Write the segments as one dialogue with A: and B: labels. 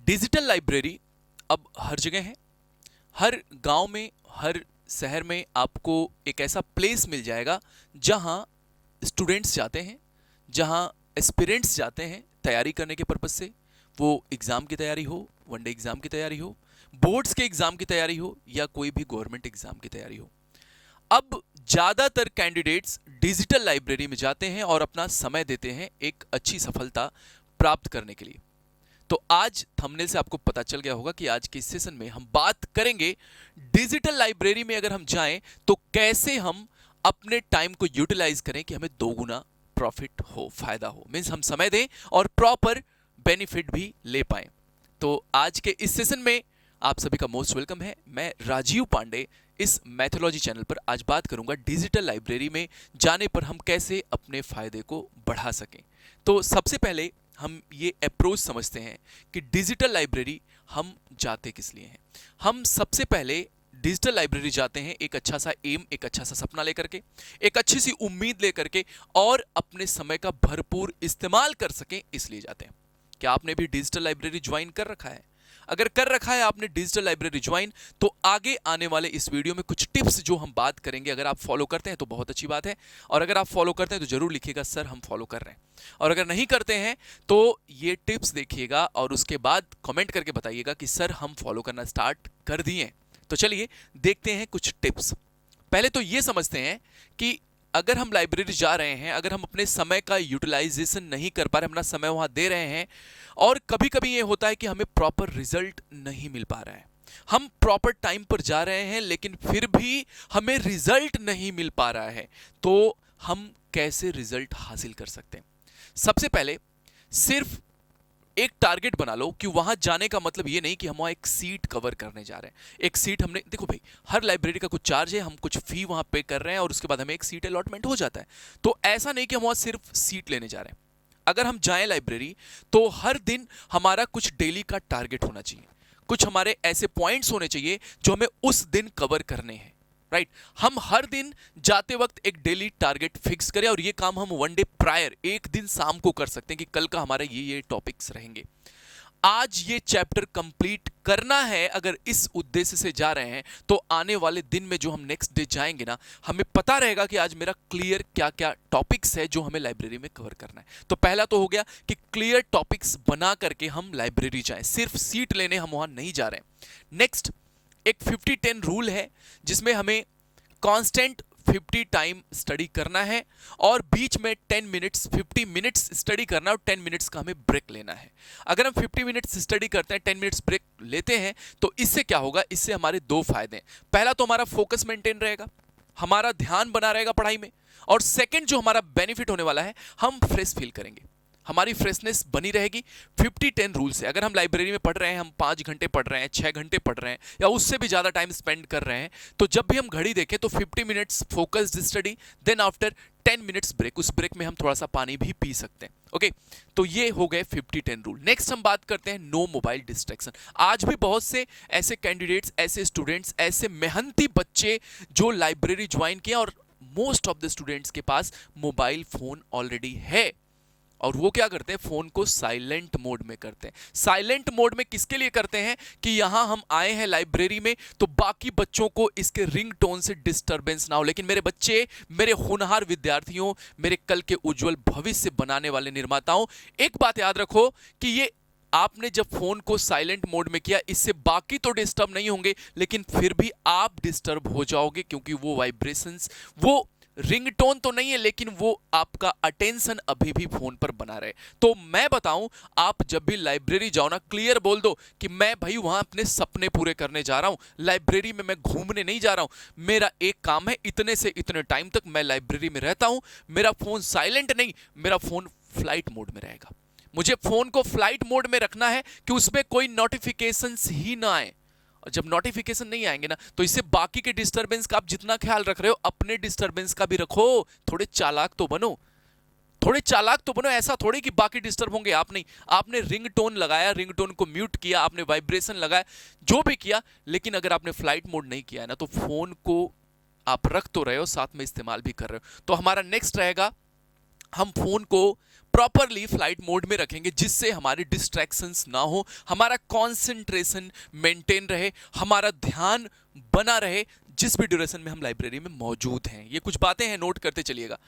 A: Digital library अब हर जगह है। हर गांव में, हर शहर में आपको एक ऐसा प्लेस मिल जाएगा जहां स्टूडेंट्स जाते हैं, जहां एस्पिरेंट्स जाते हैं तैयारी करने के पर्पज से। वो एग्ज़ाम की तैयारी हो, वनडे एग्ज़ाम की तैयारी हो, बोर्ड्स के एग्ज़ाम की तैयारी हो, या कोई भी गवर्नमेंट एग्ज़ाम की तैयारी हो। अब ज़्यादातर कैंडिडेट्स डिजिटल लाइब्रेरी में जाते हैं और अपना समय देते हैं एक अच्छी सफलता प्राप्त करने के लिए। तो आज थंबनेल से आपको पता चल गया होगा कि आज के सेशन में हम बात करेंगे डिजिटल लाइब्रेरी में अगर हम जाएं तो कैसे हम अपने टाइम को यूटिलाइज करें कि हमें दो गुना प्रॉफिट हो, फायदा हो, मीन्स हम समय दें और प्रॉपर बेनिफिट भी ले पाएं। तो आज के इस सेशन में आप सभी का मोस्ट वेलकम है। मैं राजीव पांडे इस मैथोलॉजी चैनल पर आज बात करूंगा डिजिटल लाइब्रेरी में जाने पर हम कैसे अपने फायदे को बढ़ा सकें। तो सबसे पहले हम ये अप्रोच समझते हैं कि डिजिटल लाइब्रेरी हम जाते किस लिए हैं। हम सबसे पहले डिजिटल लाइब्रेरी जाते हैं एक अच्छा सा एम, एक अच्छा सा सपना लेकर के, एक अच्छी सी उम्मीद लेकर के, और अपने समय का भरपूर इस्तेमाल कर सकें इसलिए जाते हैं। क्या आपने भी डिजिटल लाइब्रेरी ज्वाइन कर रखा है? अगर कर रखा है आपने डिजिटल लाइब्रेरी ज्वाइन, तो आगे आने वाले इस वीडियो में कुछ टिप्स जो हम बात करेंगे, अगर आप फॉलो करते हैं तो बहुत अच्छी बात है, और अगर आप फॉलो करते हैं तो जरूर लिखिएगा सर हम फॉलो कर रहे हैं, और अगर नहीं करते हैं तो ये टिप्स देखिएगा और उसके बाद कमेंट करके बताइएगा कि सर हम फॉलो करना स्टार्ट कर दिए। तो चलिए देखते हैं कुछ टिप्स। पहले तो ये समझते हैं कि अगर हम लाइब्रेरी जा रहे हैं, अगर हम अपने समय का यूटिलाइजेशन नहीं कर पा रहे, अपना समय वहां दे रहे हैं, और कभी कभी ये होता है कि हमें प्रॉपर रिजल्ट नहीं मिल पा रहा है, हम प्रॉपर टाइम पर जा रहे हैं लेकिन फिर भी हमें रिजल्ट नहीं मिल पा रहा है, तो हम कैसे रिजल्ट हासिल कर सकते हैं? सबसे पहले सिर्फ एक टारगेट बना लो कि वहां जाने का मतलब ये नहीं कि हम वहां एक सीट कवर करने जा रहे हैं। एक सीट हमने, देखो भाई, हर लाइब्रेरी का कुछ चार्ज है, हम कुछ फी वहां पे कर रहे हैं और उसके बाद हमें एक सीट अलॉटमेंट हो जाता है। तो ऐसा नहीं कि हम वहां सिर्फ सीट लेने जा रहे हैं। अगर हम जाएं लाइब्रेरी तो हर दिन हमारा कुछ डेली का टारगेट होना चाहिए, कुछ हमारे ऐसे पॉइंट्स होने चाहिए जो हमें उस दिन कवर करने हैं। राइट, हम हर दिन जाते वक्त एक डेली टारगेट फिक्स करें, और ये काम हम वन डे प्रायर एक दिन शाम को कर सकते हैं कि कल का हमारा ये टॉपिक्स रहेंगे, आज ये चैप्टर कंप्लीट करना है। अगर इस उद्देश्य से जा रहे हैं तो आने वाले दिन में जो हम नेक्स्ट डे जाएंगे ना, हमें पता रहेगा कि आज मेरा क्लियर क्या क्या टॉपिक्स है जो हमें लाइब्रेरी में कवर करना है। तो पहला तो हो गया कि क्लियर टॉपिक्स बना करके हम लाइब्रेरी जाएं, सिर्फ सीट लेने हम वहां नहीं जा रहे हैं। नेक्स्ट, एक 50-10 रूल है जिसमें हमें कांस्टेंट 50 टाइम स्टडी करना है, और बीच में 10 मिनट्स 50 मिनट्स स्टडी करना, और 10 मिनट्स का हमें ब्रेक लेना है। अगर हम 50 मिनट्स स्टडी करते हैं, 10 मिनट्स ब्रेक लेते हैं, तो इससे क्या होगा? इससे हमारे दो फायदे हैं। पहला तो हमारा फोकस मेंटेन रहेगा, हमारा ध्यान बना रहेगा पढ़ाई में, और सेकंड जो हमारा बेनिफिट होने वाला है, हम फ्रेश फील करेंगे, हमारी फ्रेशनेस बनी रहेगी। 50-10 रूल से अगर हम लाइब्रेरी में पढ़ रहे हैं, हम 5 घंटे पढ़ रहे हैं, 6 घंटे पढ़ रहे हैं, या उससे भी ज़्यादा टाइम स्पेंड कर रहे हैं, तो जब भी हम घड़ी देखें तो 50 minutes focused study, then after 10 minutes break, उस ब्रेक में हम थोड़ा सा पानी भी पी सकते हैं। ओके, तो ये हो गए 50-10 रूल। नेक्स्ट हम बात करते हैं नो मोबाइल डिस्ट्रैक्शन। आज भी बहुत से ऐसे कैंडिडेट्स, ऐसे स्टूडेंट्स, ऐसे मेहनती बच्चे जो लाइब्रेरी ज्वाइन किए, और मोस्ट ऑफ द स्टूडेंट्स के पास मोबाइल फोन ऑलरेडी है, और वो क्या करते हैं? फोन को साइलेंट मोड में करते हैं। साइलेंट मोड में किसके लिए करते हैं? कि यहां हम आए हैं लाइब्रेरी में तो बाकी बच्चों को इसके रिंगटोन से डिस्टरबेंस ना हो। लेकिन मेरे बच्चे, मेरे होनहार विद्यार्थियों, मेरे कल के उज्जवल भविष्य बनाने वाले निर्माताओं, एक बात याद रखो कि ये आपने जब फोन को साइलेंट मोड में किया, इससे बाकी तो डिस्टर्ब नहीं होंगे, लेकिन फिर भी आप डिस्टर्ब हो जाओगे, क्योंकि वो वाइब्रेशंस, वो रिंगटोन तो नहीं है, लेकिन वो आपका अटेंशन अभी भी फोन पर बना रहे। तो मैं बताऊं, आप जब भी लाइब्रेरी जाओ ना, क्लियर बोल दो कि मैं भाई वहां अपने सपने पूरे करने जा रहा हूं, लाइब्रेरी में मैं घूमने नहीं जा रहा हूं। मेरा एक काम है, इतने से इतने टाइम तक मैं लाइब्रेरी में रहता हूं, मेरा फोन साइलेंट नहीं, मेरा फोन फ्लाइट मोड में रहेगा। मुझे फोन को फ्लाइट मोड में रखना है कि उसमें कोई नोटिफिकेशंस ही ना आए, और जब नोटिफिकेशन नहीं आएंगे ना, तो इससे बाकी के डिस्टरबेंस का आप जितना ख्याल रख रहे हो, अपने डिस्टरबेंस का भी रखो। थोड़े चालाक तो बनो, थोड़े चालाक तो बनो। ऐसा थोड़ी कि बाकी डिस्टर्ब होंगे, आप नहीं। आपने रिंगटोन लगाया, रिंगटोन को म्यूट किया, आपने वाइब्रेशन लगाया, जो भी किया, लेकिन अगर आपने फ्लाइट मोड नहीं किया है ना, तो फोन को आप रख तो रहे हो, साथ में इस्तेमाल भी कर रहे हो। तो हमारा नेक्स्ट रहेगा, हम फोन को प्रॉपरली फ्लाइट मोड में रखेंगे, जिससे हमारे डिस्ट्रैक्शंस ना हो, हमारा कंसंट्रेशन मेंटेन रहे, हमारा ध्यान बना रहे जिस भी ड्यूरेशन में हम लाइब्रेरी में मौजूद हैं। ये कुछ बातें हैं, नोट करते चलिएगा।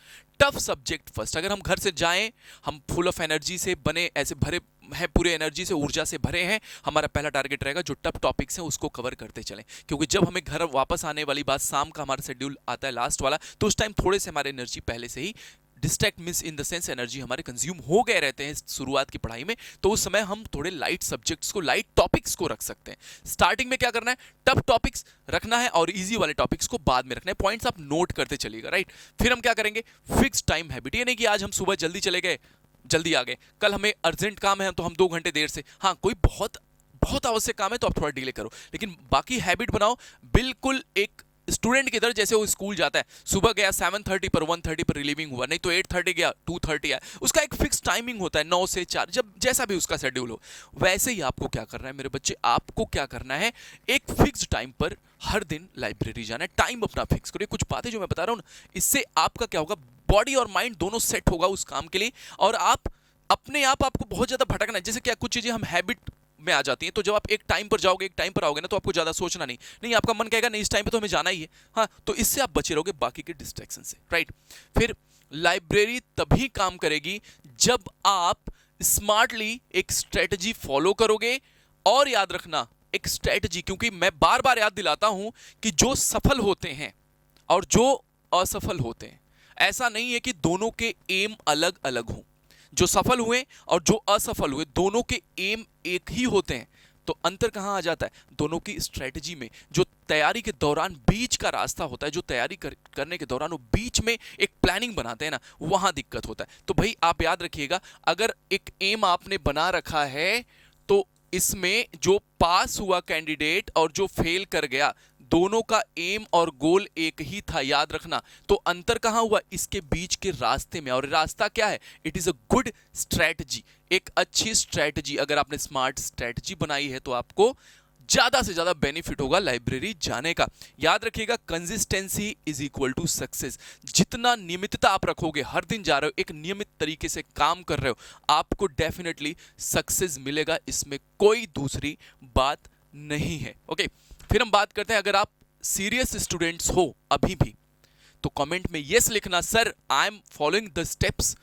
A: Tough subject first. अगर हम घर से जाएं, हम फुल ऑफ एनर्जी से बने, ऐसे भरे हैं, पूरे एनर्जी से, ऊर्जा से भरे हैं, हमारा पहला टारगेट रहेगा जो टफ टॉपिक्स हैं उसको कवर करते चलें। क्योंकि जब हमें घर वापस आने वाली बात, शाम का हमारा शेड्यूल आता है लास्ट वाला, तो उस टाइम थोड़े से हमारे एनर्जी पहले से ही distract, miss in the sense energy हमारे कंज्यूम हो गए रहते हैं शुरुआत की पढ़ाई में। तो उस समय हम थोड़े लाइट सब्जेक्ट्स को, लाइट टॉपिक्स को रख सकते हैं। स्टार्टिंग में क्या करना है, टफ टॉपिक्स रखना है और इजी वाले टॉपिक्स को बाद में रखना है। पॉइंट्स आप नोट करते चलिएगा, राइट। फिर हम क्या करेंगे, फिक्स टाइम हैबिट। ये नहीं कि आज हम सुबह जल्दी चले गए, जल्दी आ गए, कल हमें अर्जेंट काम है तो हम 2 घंटे देर से, हाँ कोई बहुत बहुत आवश्यक काम है तो आप थोड़ा डिले करो, लेकिन बाकी हैबिट बनाओ बिल्कुल एक स्टूडेंट की तरह। जैसे वो स्कूल जाता है, सुबह गया 7:30 पर, 1:30 पर रिलीविंग हुआ, नहीं तो 8:30 गया, 2:30 आया, उसका एक फिक्स टाइमिंग होता है 9 से 4, जब जैसा भी उसका शेड्यूल हो। वैसे ही आपको क्या करना है मेरे बच्चे, आपको क्या करना है, एक फिक्स टाइम पर हर दिन लाइब्रेरी जाना है। टाइम अपना फिक्स करिए। कुछ बातें जो मैं बता रहा हूं ना, इससे आपका क्या होगा, बॉडी और माइंड दोनों सेट होगा उस काम के लिए, और आप अपने आप आपको बहुत ज्यादा भटकना है। जैसे क्या कुछ चीजें हम हैबिट में आ जाती हैं, तो जब आप एक टाइम पर जाओगे, एक टाइम पर आओगे ना, तो आपको ज्यादा सोचना नहीं, आपका मन कहेगा नहीं इस टाइम पे तो हमें जाना ही है, हाँ, तो इससे आप बचे रहोगे बाकी के डिस्ट्रैक्शन से, राइट। फिर लाइब्रेरी तभी काम करेगी जब आप स्मार्टली एक स्ट्रेटजी फॉलो करोगे। और याद रखना, एक स्ट्रेटजी, क्योंकि मैं बार बार याद दिलाता हूं कि जो सफल होते हैं और जो असफल होते हैं, ऐसा नहीं है कि दोनों के एम अलग अलग हों। जो सफल हुए और जो असफल हुए, दोनों के एम एक ही होते हैं। तो अंतर कहां आ जाता है, दोनों की स्ट्रेटजी में। जो तैयारी के दौरान बीच का रास्ता होता है, जो तैयारी करने के दौरान वो बीच में एक प्लानिंग बनाते हैं ना, वहां दिक्कत होता है। तो भाई आप याद रखिएगा, अगर एक एम आपने बना रखा है, तो इसमें जो पास हुआ कैंडिडेट और जो फेल कर गया, दोनों का एम और गोल एक ही था, याद रखना। तो अंतर कहां हुआ, इसके बीच के रास्ते में। और रास्ता क्या है, it is a good strategy, एक अच्छी स्ट्रैटेजी। अगर आपने स्मार्ट स्ट्रैटेजी बनाई है तो आपको ज्यादा से ज्यादा बेनिफिट होगा लाइब्रेरी जाने का। याद रखिएगा, consistency is equal to success. जितना नियमितता आप रखोगे, हर दिन जा रहे हो, एक नियमित तरीके से काम कर रहे हो, आपको डेफिनेटली सक्सेस मिलेगा, इसमें कोई दूसरी बात नहीं है। ओके, फिर हम बात करते हैं, अगर आप सीरियस स्टूडेंट्स हो अभी भी, तो कमेंट में यस लिखना, sir I am following the steps.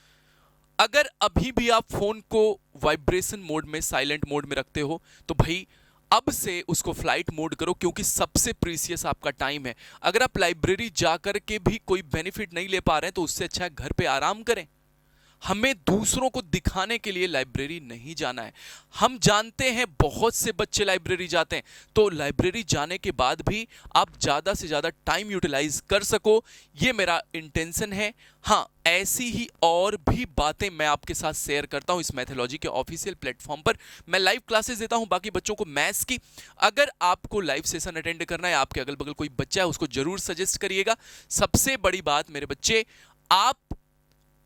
A: अगर अभी भी आप फोन को वाइब्रेशन मोड में, साइलेंट मोड में रखते हो, तो भाई अब से उसको फ्लाइट मोड करो, क्योंकि सबसे प्रीसियस आपका टाइम है। अगर आप लाइब्रेरी जाकर के भी कोई बेनिफिट नहीं ले पा रहे हैं, तो उससे अच्छा है घर पे आराम करें। हमें दूसरों को दिखाने के लिए लाइब्रेरी नहीं जाना है। हम जानते हैं बहुत से बच्चे लाइब्रेरी जाते हैं, तो लाइब्रेरी जाने के बाद भी आप ज्यादा से ज्यादा टाइम यूटिलाइज कर सको, ये मेरा इंटेंशन है। हाँ, ऐसी ही और भी बातें मैं आपके साथ शेयर करता हूं इस मैथोलॉजी के ऑफिशियल प्लेटफॉर्म पर। मैं लाइव क्लासेस देता हूं बाकी बच्चों को मैथ्स की। अगर आपको लाइव सेशन अटेंड करना है, आपके अगल बगल कोई बच्चा है, उसको जरूर सजेस्ट करिएगा। सबसे बड़ी बात मेरे बच्चे, आप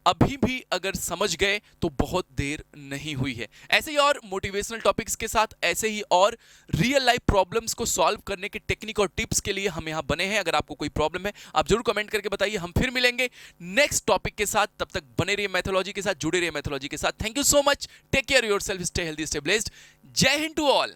A: अभी भी अगर समझ गए तो बहुत देर नहीं हुई है। ऐसे ही और मोटिवेशनल टॉपिक्स के साथ, ऐसे ही और रियल लाइफ प्रॉब्लम्स को सॉल्व करने के टेक्निक और टिप्स के लिए हम यहां बने हैं। अगर आपको कोई प्रॉब्लम है, आप जरूर कमेंट करके बताइए। हम फिर मिलेंगे नेक्स्ट टॉपिक के साथ, तब तक बने रहिए मैथोलॉजी के साथ, जुड़े रहिए मैथोलॉजी के साथ। Thank you so much, take care yourself, stay healthy, stay blessed. जय हिंद टू ऑल।